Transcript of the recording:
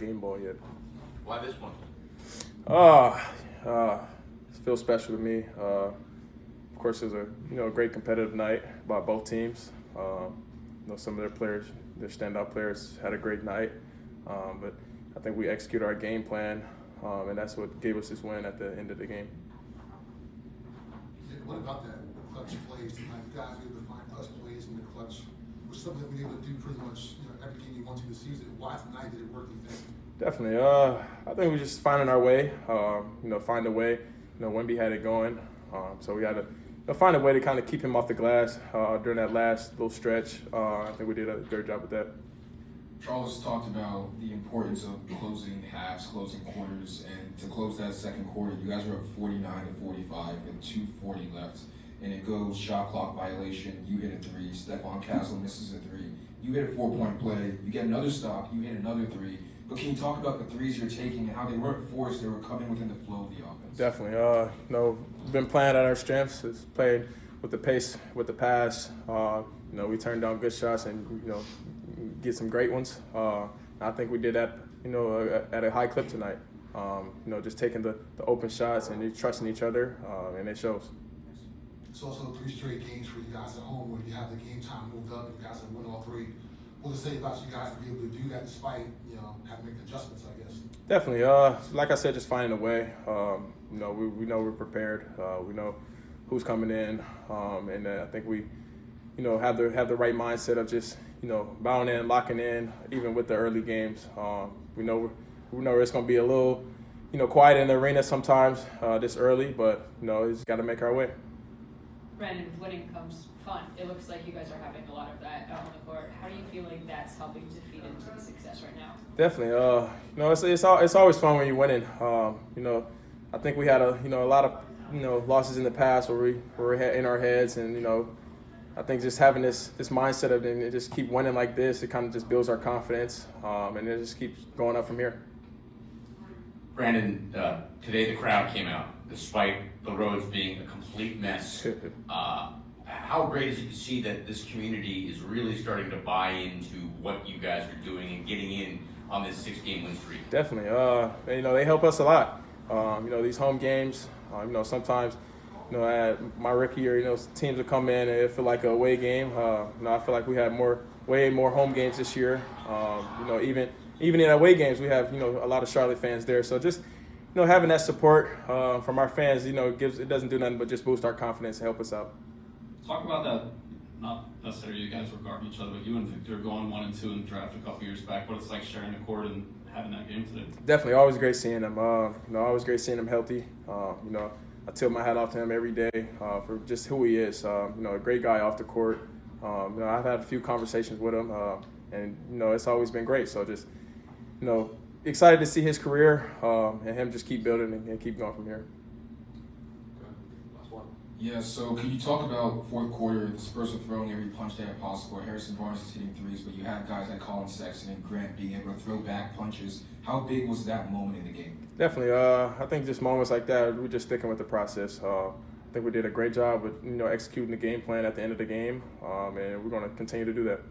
game ball yet. Why this one? It feels special to me. Of course, it was a great competitive night by both teams. Some of their players, their standout players, had a great night. But I think we executed our game plan, and that's what gave us this win at the end of the game. What about that clutch plays tonight? You guys were able to find clutch plays in the clutch, which is something we were able to do pretty much every game you want to this season. Why tonight did it work, do you think? Definitely. I think we're just finding our way. Find a way. Wemby had it going, so we had to find a way to kind of keep him off the glass during that last little stretch. I think we did a great job with that. Charles talked about the importance of closing halves, closing quarters, and to close that second quarter, you guys were up 49-45 with 2:40 left, and it goes shot clock violation. You hit a three. Stephon Castle misses a three. You hit a 4-point play. You get another stop. You hit another three. But can you talk about the threes you're taking and how they weren't forced, they were coming within the flow of the offense? Definitely. We've been playing at our strengths. It's playing with the pace, with the pass. We turned down good shots and, get some great ones. I think we did that, at a high clip tonight. Just taking the open shots and trusting each other, and it shows. It's also 3 straight games for you guys at home where you have the game time moved up and you guys have won all 3. What does it say about you guys to be able to do that despite, having to make adjustments, I guess? Definitely. Like I said, just finding a way. We know we're prepared. We know who's coming in, and I think we, have the right mindset of just, bowing in, locking in, even with the early games. We know it's going to be a little, quiet in the arena sometimes this early, but it's got to make our way. Brandon, with winning comes fun. It looks like you guys are having a lot of that out on the court. How do you feel like that's helping to feed into the success right now? Definitely. It's always fun when you're winning. I think we had a lot of losses in the past where we were in our heads, and I think just having this mindset of it just keep winning like this, it kind of just builds our confidence, and it just keeps going up from here. Brandon, today the crowd came out, despite the roads being a complete mess. How great is it to see that this community is really starting to buy into what you guys are doing and getting in on this 6-game win streak? Definitely. They help us a lot. These home games, sometimes, at my rookie year, teams will come in and it feel like a away game. I feel like we had way more home games this year. Even in away games, we have, a lot of Charlotte fans there. So just, having that support from our fans, it doesn't do nothing but just boost our confidence and help us out. Talk about that, not necessarily you guys were guarding each other, but you and Victor going 1 and 2 in the draft a couple years back. What it's like sharing the court and having that game today? Definitely, always great seeing him. Always great seeing him healthy. I tilt my hat off to him every day for just who he is. A great guy off the court. I've had a few conversations with him, and it's always been great. So just excited to see his career and him just keep building and keep going from here. Yeah, so can you talk about fourth quarter? The Spurs are throwing every punch they have possible. Harrison Barnes is hitting threes, but you have guys like Colin Sexton and Grant being able to throw back punches. How big was that moment in the game? Definitely. I think just moments like that, we're just sticking with the process. I think we did a great job with executing the game plan at the end of the game, and we're going to continue to do that.